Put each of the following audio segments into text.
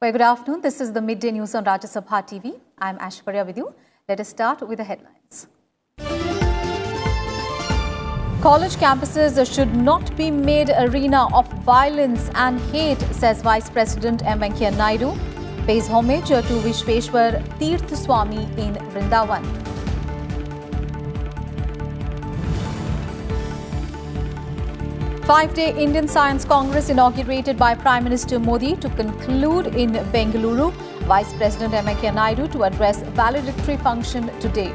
Well, good afternoon. This is the Midday News on Rajya Sabha TV. I'm Ashwarya with you. Let us start with the headlines. College campuses should not be made arena of violence and hate, says Vice President M Naidu. Pays homage to Vishweshwar Tirth Swami in Vrindavan. Five-day Indian Science Congress inaugurated by Prime Minister Modi to conclude in Bengaluru. Vice President M Naidu to address valedictory function today.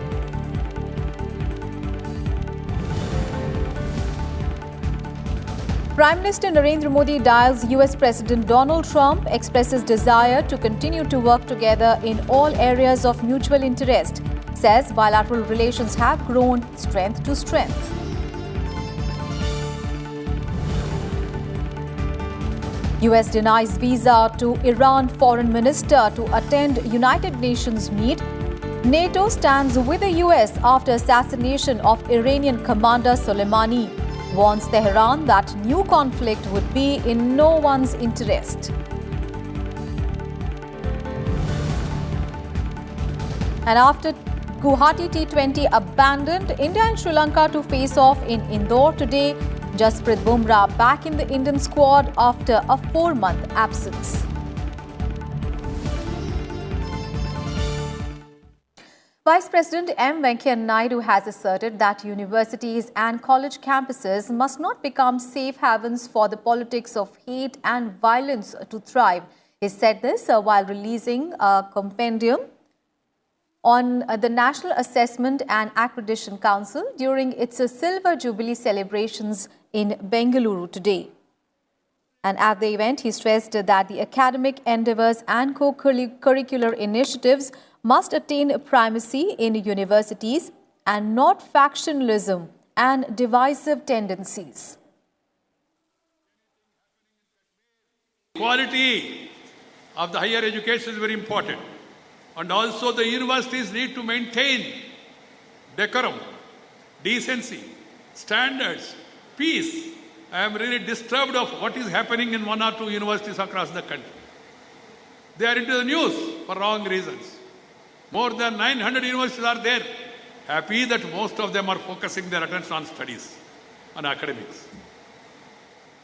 Prime Minister Narendra Modi dials US President Donald Trump, expresses desire to continue to work together in all areas of mutual interest, says bilateral relations have grown strength to strength. US denies visa to Iran foreign minister to attend United Nations meet. NATO stands with the US after assassination of Iranian commander Soleimani. Warns Tehran that new conflict would be in no one's interest. And after Guwahati T20 abandoned, India and Sri Lanka to face off in Indore today. Jasprit Bumrah back in the Indian squad after a 4-month absence. Vice President M Naidu has asserted that universities and college campuses must not become safe havens for the politics of hate and violence to thrive. He said this while releasing a compendium on the National Assessment and Accreditation Council during its Silver Jubilee celebrations in Bengaluru today. And at the event, he stressed that the academic endeavours and co-curricular initiatives must attain primacy in universities and not factionalism and divisive tendencies. Quality of the higher education is very important. And also the universities need to maintain decorum, decency, standards, peace. I am really disturbed of what is happening in one or two universities across the country. They are into the news for wrong reasons. More than 900 universities are there. Happy that most of them are focusing their attention on studies, on academics.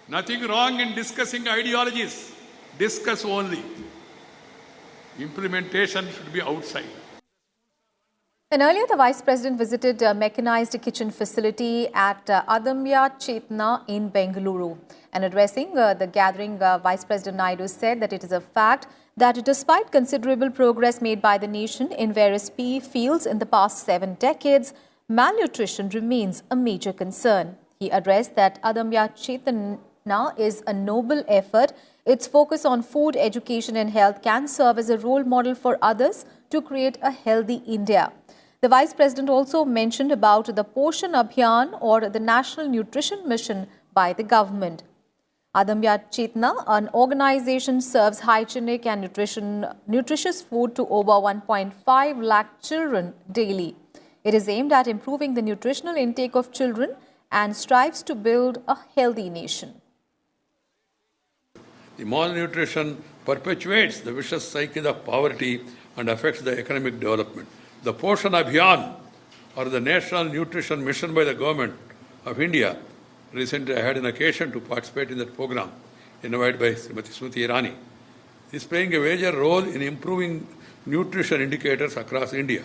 Nothing wrong in discussing ideologies. Discuss only. Implementation should be outside. And earlier, the Vice President visited a mechanized kitchen facility at Adamya Chetna in Bengaluru. And addressing the gathering, Vice President Naidu said that it is a fact that despite considerable progress made by the nation in various fields in the past 7 decades, malnutrition remains a major concern. He addressed that Adamya Chetna is a noble effort. Its focus on food, education and health can serve as a role model for others to create a healthy India. The Vice President also mentioned about the Poshan Abhiyan or the National Nutrition Mission by the government. Adamya Chetna, an organization, serves hygienic and nutritious food to over 1.5 lakh children daily. It is aimed at improving the nutritional intake of children and strives to build a healthy nation. The malnutrition perpetuates the vicious cycle of poverty and affects the economic development. The Poshan Abhiyan, or the National Nutrition Mission by the Government of India, recently I had an occasion to participate in that program, invited by Srimati Smriti Irani, is playing a major role in improving nutrition indicators across India.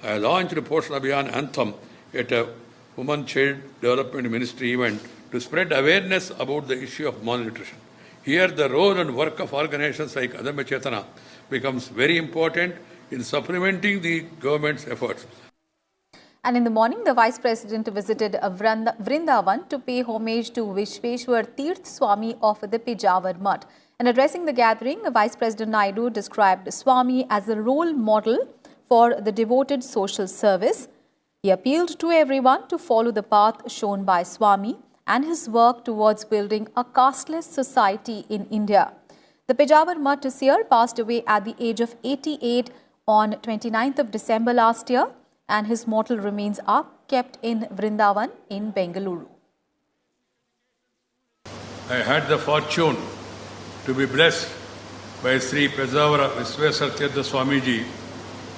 I launched the Poshan Abhiyan anthem at a Women-Child Development Ministry event to spread awareness about the issue of malnutrition. Here, the role and work of organizations like Adamya Chetna becomes very important in supplementing the government's efforts. And in the morning, the Vice President visited Vrindavan to pay homage to Vishweshwar Tirth Swami of the Pejawar Mutt. And addressing the gathering, Vice President Naidu described Swami as a role model for the devoted social service. He appealed to everyone to follow the path shown by Swami and his work towards building a casteless society in India. The Pejawar Mutt this year passed away at the age of 88 on 29th of December last year, and his mortal remains are kept in Vrindavan in Bengaluru. I had the fortune to be blessed by Sri Pezavara Visvesarthyadha Swamiji.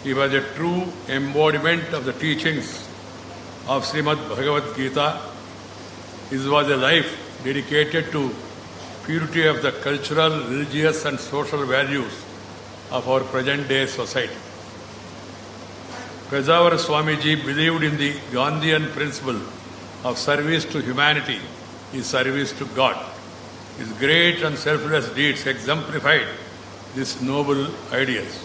He was a true embodiment of the teachings of Srimad Bhagavad Gita. His was a life dedicated to purity of the cultural, religious and social values of our present-day society. Pezavara Swamiji believed in the Gandhian principle of service to humanity is service to God. His great and selfless deeds exemplified these noble ideas.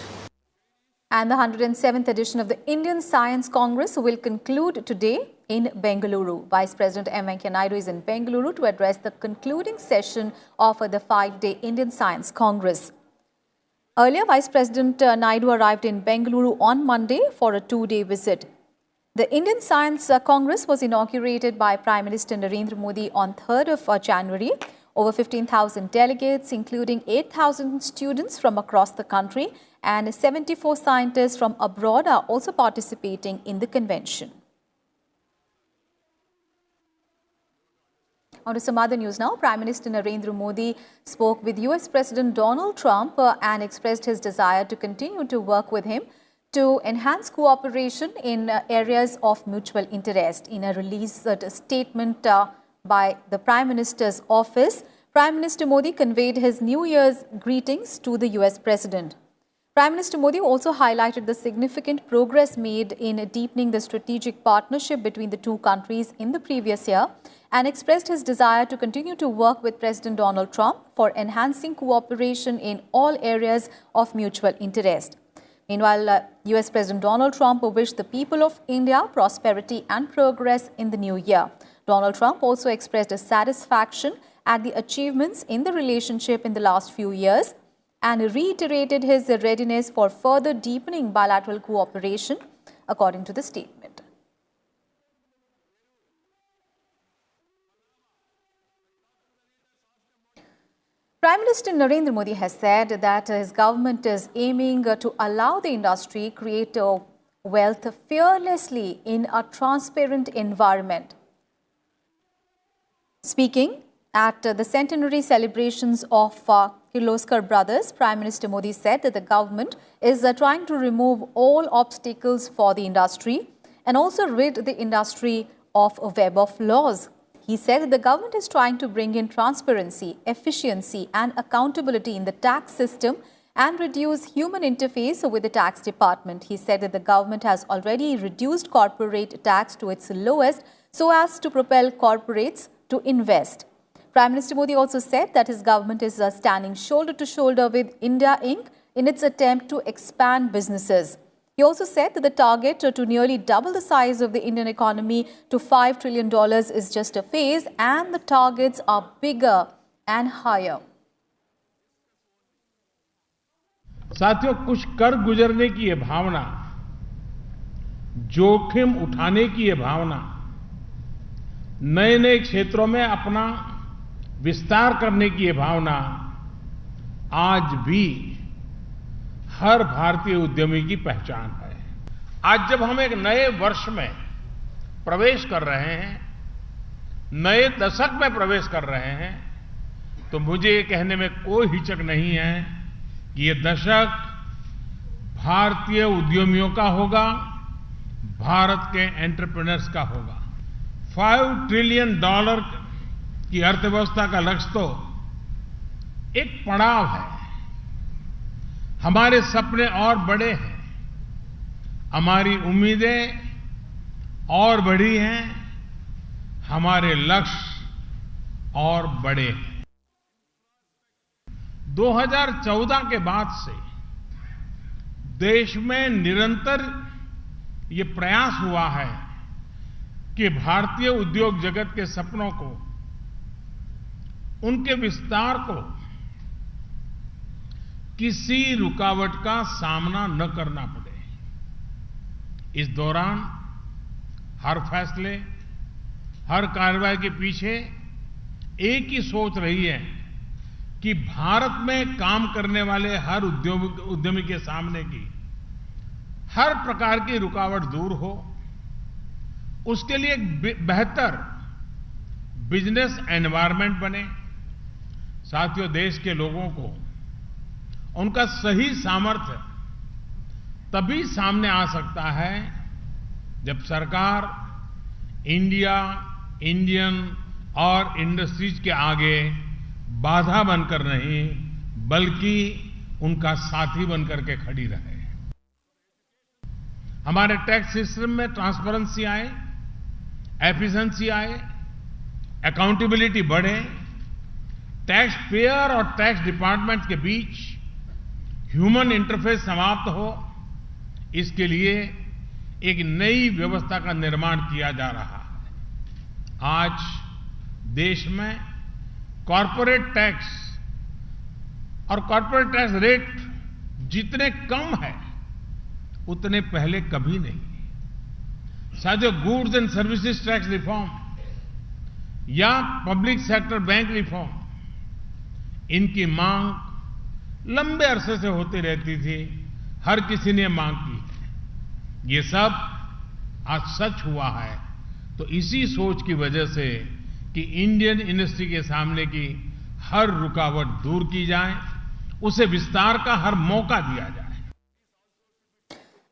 And the 107th edition of the Indian Science Congress will conclude today in Bengaluru. Vice President M. Venkaiah Naidu is in Bengaluru to address the concluding session of the 5-day Indian Science Congress. Earlier, Vice President Naidu arrived in Bengaluru on Monday for a 2-day visit. The Indian Science Congress was inaugurated by Prime Minister Narendra Modi on 3rd of January. Over 15,000 delegates, including 8,000 students from across the country and 74 scientists from abroad are also participating in the convention. On to some other news now. Prime Minister Narendra Modi spoke with US President Donald Trump and expressed his desire to continue to work with him to enhance cooperation in areas of mutual interest. In a released statement by the Prime Minister's office, Prime Minister Modi conveyed his New Year's greetings to the US President. Prime Minister Modi also highlighted the significant progress made in deepening the strategic partnership between the two countries in the previous year and expressed his desire to continue to work with President Donald Trump for enhancing cooperation in all areas of mutual interest. Meanwhile, US President Donald Trump wished the people of India prosperity and progress in the new year. Donald Trump also expressed his satisfaction at the achievements in the relationship in the last few years and reiterated his readiness for further deepening bilateral cooperation, according to the statement. Prime Minister Narendra Modi has said that his government is aiming to allow the industry create wealth fearlessly in a transparent environment. Speaking at the centenary celebrations of Kirloskar brothers, Prime Minister Modi said that the government is trying to remove all obstacles for the industry and also rid the industry of a web of laws. He said that the government is trying to bring in transparency, efficiency and accountability in the tax system and reduce human interface with the tax department. He said that the government has already reduced corporate tax to its lowest so as to propel corporates to invest. Prime Minister Modi also said that his government is standing shoulder to shoulder with India Inc. in its attempt to expand businesses. He also said that the target to nearly double the size of the Indian economy to $5 trillion is just a phase and the targets are bigger and higher. साथियों, कुछ कर गुजरने की ये भावना, जोखिम उठाने की ये भावना, नए नए क्षेत्रों में अपना विस्तार करने की ये भावना आज भी हर भारतीय उद्यमी की पहचान है। आज जब हम एक नए वर्ष में प्रवेश कर रहे हैं, नए दशक में प्रवेश कर रहे हैं, तो मुझे ये कहने में कोई हिचक नहीं है कि ये दशक भारतीय उद्यमियों का होगा, भारत के एंटरप्रेन्योर्स का होगा। $5 ट्रिलियन की अर्थव्यवस्था का लक्ष्य तो एक पड़ाव है। हमारे सपने और बड़े हैं, हमारी उम्मीदें और बड़ी हैं, हमारे लक्ष्य और बड़े हैं। 2014 के बाद से देश में निरंतर ये प्रयास हुआ है कि भारतीय उद्योग जगत के सपनों को, उनके विस्तार को किसी रुकावट का सामना न करना पड़े। इस दौरान हर फैसले, हर कार्रवाई के पीछे एक ही सोच रही है कि भारत में काम करने वाले हर उद्यमी के सामने की हर प्रकार की रुकावट दूर हो, उसके लिए एक बेहतर बिजनेस एनवायरनमेंट बने। साथियों, देश के लोगों को उनका सही सामर्थ्य तभी सामने आ सकता है जब सरकार इंडिया, इंडियन और इंडस्ट्रीज के आगे बाधा बनकर नहीं बल्कि उनका साथी बनकर के खड़ी रहे। हमारे टैक्स सिस्टम में ट्रांसपेरेंसी आए, एफिशिएंसी आए, अकाउंटेबिलिटी बढ़े, टैक्स पेयर और टैक्स डिपार्टमेंट के बीच ह्यूमन इंटरफेस समाप्त हो, इसके लिए एक नई व्यवस्था का निर्माण किया जा रहा है। आज देश में कॉर्पोरेट टैक्स और कॉर्पोरेट टैक्स रेट जितने कम है उतने पहले कभी नहीं। साथियों, goods and services tax reform या पब्लिक सेक्टर बैंक रिफॉर्म, इनकी मांग लंबे अरसे से होती रहती थी, हर किसी ने मांग की है। ये सब आज सच हुआ है तो इसी सोच की वजह से कि इंडियन इंडस्ट्री के सामने की हर रुकावट दूर की जाए, उसे विस्तार का हर मौका दिया जाए।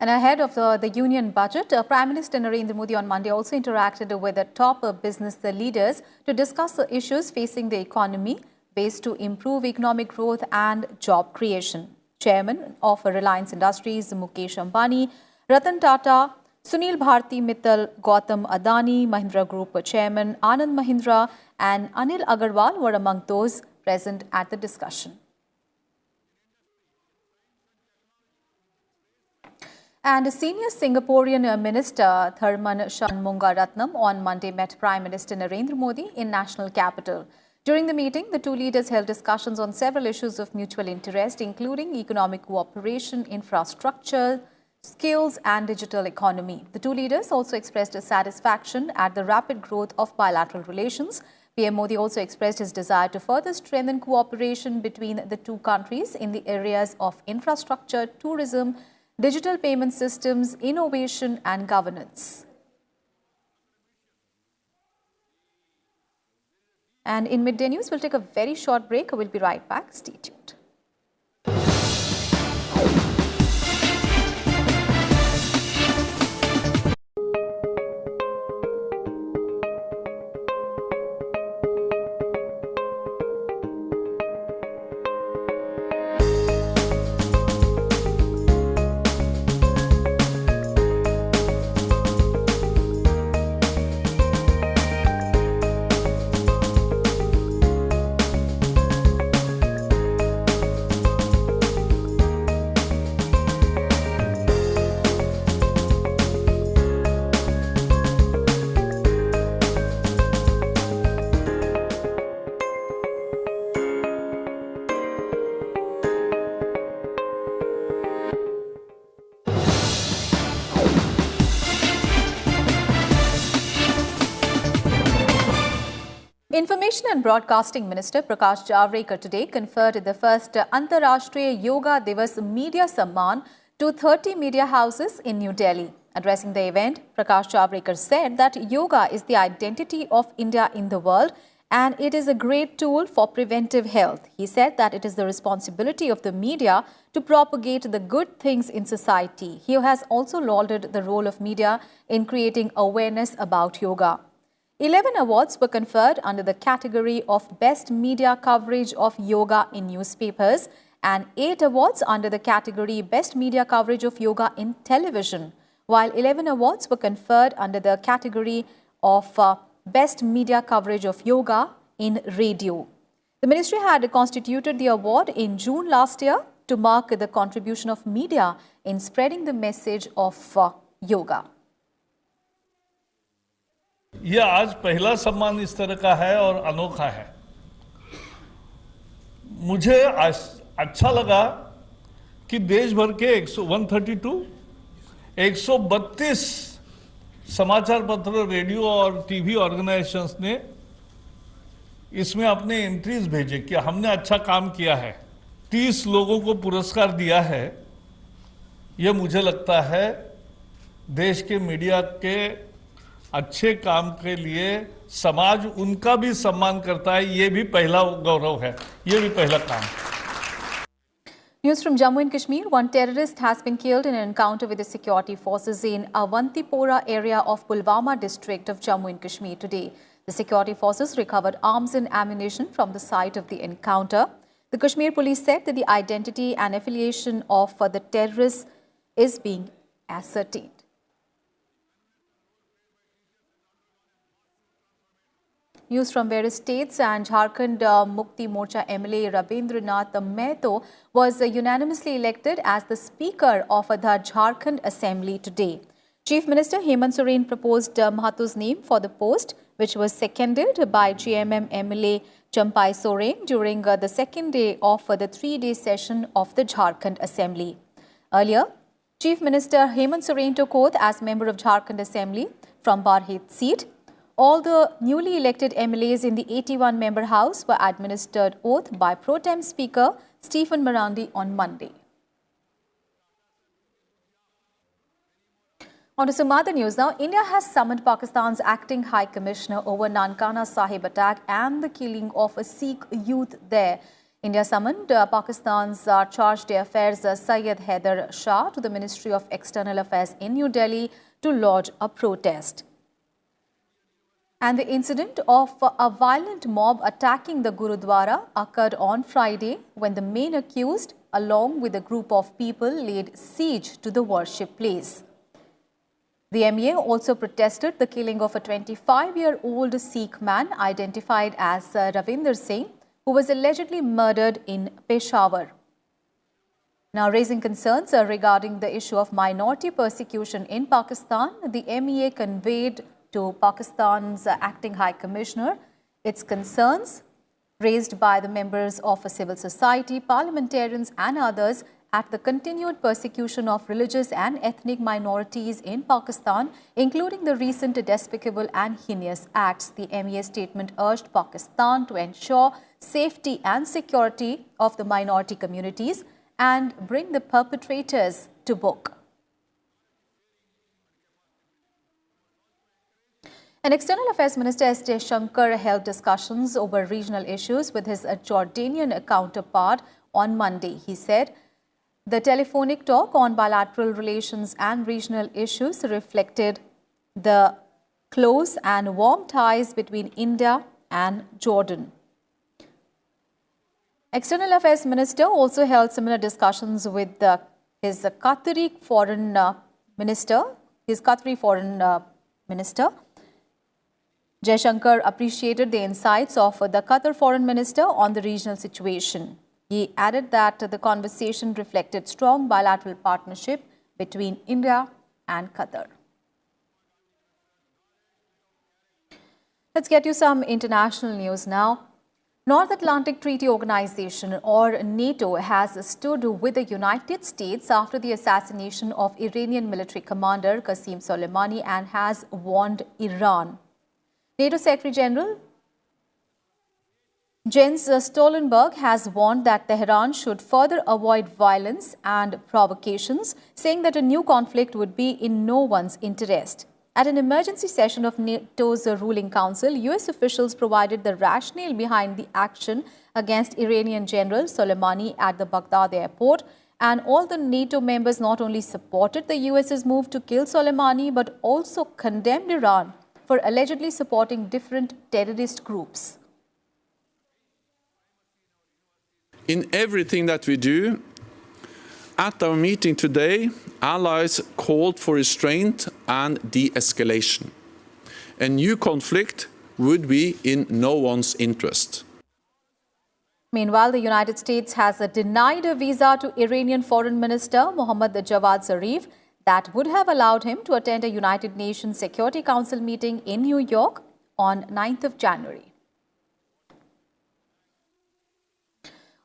And ahead of the union budget, Prime Minister Narendra Modi on Monday also interacted with the top business leaders to discuss the issues facing the economy based to improve economic growth and job creation. Chairman of Reliance Industries, Mukesh Ambani, Ratan Tata, Sunil Bharti Mittal, Gautam Adani, Mahindra Group Chairman Anand Mahindra and Anil Agarwal were among those present at the discussion. And senior Singaporean Minister Tharman Shanmugaratnam on Monday met Prime Minister Narendra Modi in national capital. During the meeting, the two leaders held discussions on several issues of mutual interest, including economic cooperation, infrastructure, skills and digital economy. The two leaders also expressed satisfaction at the rapid growth of bilateral relations. PM Modi also expressed his desire to further strengthen cooperation between the two countries in the areas of infrastructure, tourism, digital payment systems, innovation and governance. And in Midday News, we'll take a very short break. We'll be right back. Stay tuned. Information and Broadcasting Minister Prakash Javadekar today conferred the first Antarashtriya Yoga Divas Media Samman to 30 media houses in New Delhi. Addressing the event, Prakash Javadekar said that yoga is the identity of India in the world and it is a great tool for preventive health. He said that it is the responsibility of the media to propagate the good things in society. He has also lauded the role of media in creating awareness about yoga. 11 awards were conferred under the category of Best Media Coverage of Yoga in Newspapers and 8 awards under the category Best Media Coverage of Yoga in Television, while 11 awards were conferred under the category of Best Media Coverage of Yoga in Radio. The ministry had constituted the award in June last year to mark the contribution of media in spreading the message of yoga. यह आज पहला सम्मान इस तरह का है और अनोखा है। मुझे अच्छा लगा कि देश भर के 132 समाचार पत्र, रेडियो और टीवी ऑर्गेनाइजेशंस ने इसमें अपने एंट्रीज भेजे कि हमने अच्छा काम किया है। 30 लोगों को पुरस्कार दिया है। यह मुझे लगता है देश के मीडिया के अच्छे काम के लिए समाज उनका भी सम्मान करता है। ये भी पहला गौरव है, ये भी पहला काम। News from Jammu and Kashmir. One terrorist has been killed in an encounter with the security forces in Avantipora area of Pulwama district of Jammu and Kashmir today. The security forces recovered arms and ammunition from the site of the encounter. The Kashmir police said that the identity and affiliation of the terrorists is being ascertained. News from various states. And Jharkhand Mukti Morcha MLA Rabindranath Mehto was unanimously elected as the Speaker of the Jharkhand Assembly today. Chief Minister Hemant Soren proposed Mahato's name for the post, which was seconded by GMM MLA Champai Soren during the second day of the three-day session of the Jharkhand Assembly. Earlier, Chief Minister Hemant Soren took oath as member of Jharkhand Assembly from Barhet seat. All the newly elected MLAs in the 81-member House were administered oath by Pro Tem Speaker Stephen Marandi on Monday. On to some other news now. India has summoned Pakistan's acting High Commissioner over Nankana Sahib attack and the killing of a Sikh youth there. India summoned Pakistan's Charge d'Affaires Syed Haider Shah to the Ministry of External Affairs in New Delhi to lodge a protest. And the incident of a violent mob attacking the Gurudwara occurred on Friday when the main accused, along with a group of people, laid siege to the worship place. The MEA also protested the killing of a 25-year-old Sikh man identified as Ravinder Singh, who was allegedly murdered in Peshawar. Now, raising concerns regarding the issue of minority persecution in Pakistan, the MEA conveyed to Pakistan's acting High Commissioner its concerns raised by the members of civil society, parliamentarians and others at the continued persecution of religious and ethnic minorities in Pakistan, including the recent despicable and heinous acts. The MEA statement urged Pakistan to ensure safety and security of the minority communities and bring the perpetrators to book. And External Affairs Minister S Jaishankar held discussions over regional issues with his Jordanian counterpart on Monday. He said the telephonic talk on bilateral relations and regional issues reflected the close and warm ties between India and Jordan. External Affairs Minister also held similar discussions with his Qatari Foreign Minister. Jaishankar appreciated the insights of the Qatar Foreign Minister on the regional situation. He added that the conversation reflected strong bilateral partnership between India and Qatar. Let's get you some international news now. North Atlantic Treaty Organization or NATO has stood with the United States after the assassination of Iranian military commander Qasem Soleimani and has warned Iran. NATO Secretary General Jens Stoltenberg has warned that Tehran should further avoid violence and provocations, saying that a new conflict would be in no one's interest. At an emergency session of NATO's ruling council, US officials provided the rationale behind the action against Iranian General Soleimani at the Baghdad airport. And all the NATO members not only supported the US's move to kill Soleimani, but also condemned Iran for allegedly supporting different terrorist groups. In everything that we do, at our meeting today, allies called for restraint and de-escalation. A new conflict would be in no one's interest. Meanwhile, the United States has denied a visa to Iranian Foreign Minister Mohammad Javad Zarif that would have allowed him to attend a United Nations Security Council meeting in New York on 9th of January.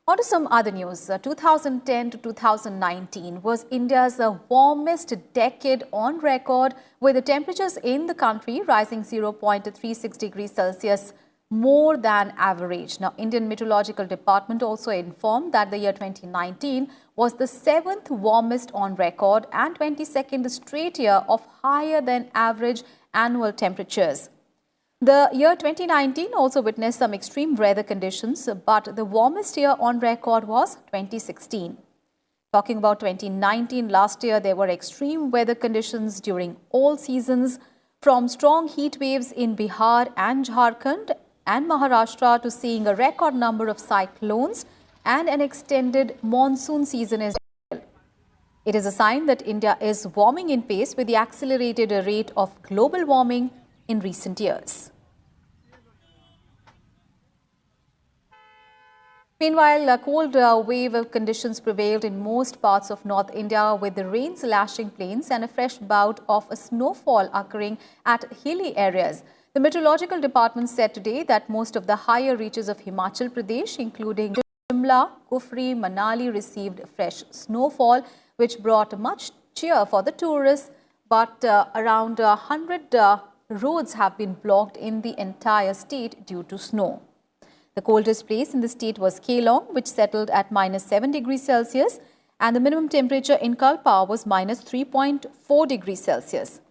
On to some other news. 2010 to 2019 was India's warmest decade on record, with the temperatures in the country rising 0.36 degrees Celsius more than average. Now, Indian Meteorological Department also informed that the year 2019 was the 7th warmest on record and 22nd straight year of higher than average annual temperatures. The year 2019 also witnessed some extreme weather conditions, but the warmest year on record was 2016. Talking about 2019, last year there were extreme weather conditions during all seasons, from strong heat waves in Bihar and Jharkhand and Maharashtra to seeing a record number of cyclones and an extended monsoon season as well. It is a sign that India is warming in pace with the accelerated rate of global warming in recent years. Meanwhile, a cold wave of conditions prevailed in most parts of North India, with the rains lashing plains and a fresh bout of snowfall occurring at hilly areas. The Meteorological Department said today that most of the higher reaches of Himachal Pradesh, including Shimla, Kufri, Manali, received fresh snowfall, which brought much cheer for the tourists, but around 100 roads have been blocked in the entire state due to snow. The coldest place in the state was Kelong, which settled at -7 degrees Celsius, and the minimum temperature in Kalpa was -3.4 degrees Celsius.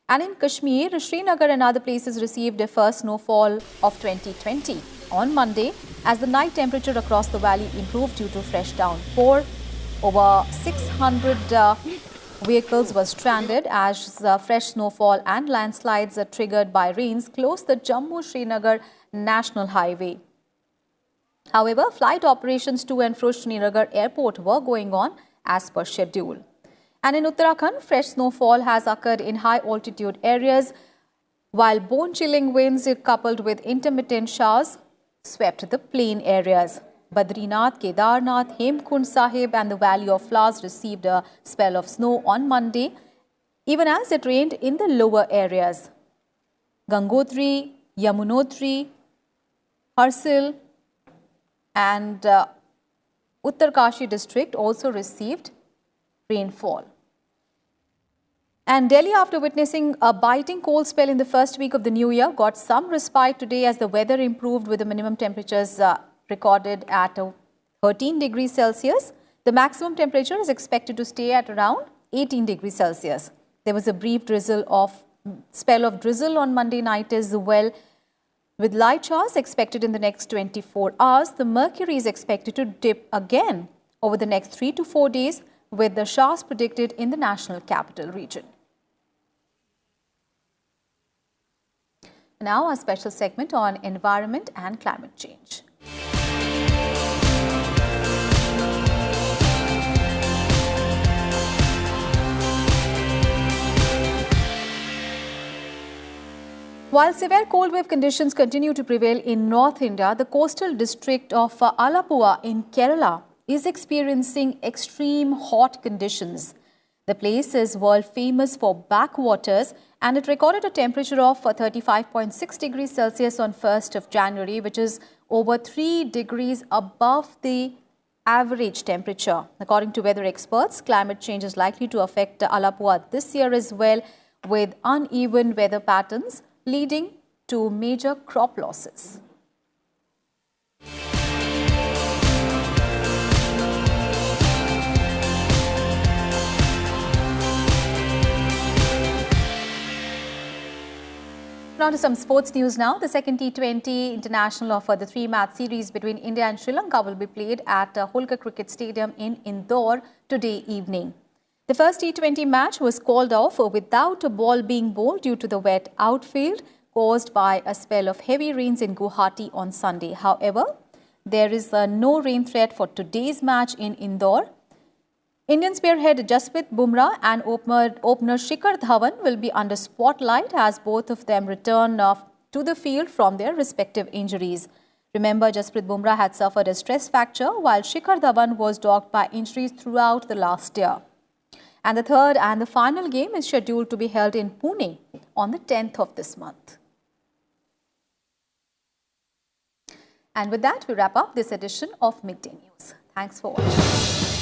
And in Kashmir, Srinagar and other places received a first snowfall of 2020 on Monday, as the night temperature across the valley improved due to fresh downpour. Over 600 vehicles were stranded as fresh snowfall and landslides triggered by rains closed the Jammu-Srinagar National Highway. However, flight operations to and fro Srinagar airport were going on as per schedule. And in Uttarakhand, fresh snowfall has occurred in high altitude areas, while bone-chilling winds coupled with intermittent showers swept the plain areas. Badrinath, Kedarnath, Hemkund Sahib and the Valley of Flowers received a spell of snow on Monday, even as it rained in the lower areas. Gangotri, Yamunotri, Harsil and Uttarkashi district also received rainfall. And Delhi, after witnessing a biting cold spell in the first week of the new year, got some respite today as the weather improved, with the minimum temperatures recorded at 13 degrees Celsius. The maximum temperature is expected to stay at around 18 degrees Celsius. There was a brief spell of drizzle on Monday night as well, with light showers expected in the next 24 hours. The mercury is expected to dip again over the next 3 to 4 days, with the showers predicted in the national capital region. Now, a special segment on environment and climate change. While severe cold wave conditions continue to prevail in North India, the coastal district of Alappuzha in Kerala is experiencing extreme hot conditions. The place is world famous for backwaters, and it recorded a temperature of 35.6 degrees Celsius on 1st of January, which is over 3 degrees above the average temperature. According to weather experts, climate change is likely to affect Alappuzha this year as well, with uneven weather patterns leading to major crop losses. Now to some sports news now. The second T20 international of the three-match series between India and Sri Lanka will be played at Holkar Cricket Stadium in Indore today evening. The first T20 match was called off without a ball being bowled due to the wet outfield caused by a spell of heavy rains in Guwahati on Sunday. However, there is no rain threat for today's match in Indore. Indian spearhead Jasprit Bumrah and opener Shikhar Dhawan will be under spotlight as both of them return to the field from their respective injuries. Remember, Jasprit Bumrah had suffered a stress fracture, while Shikhar Dhawan was dogged by injuries throughout the last year. And the third and the final game is scheduled to be held in Pune on the 10th of this month. And with that, we wrap up this edition of Midday News. Thanks for watching.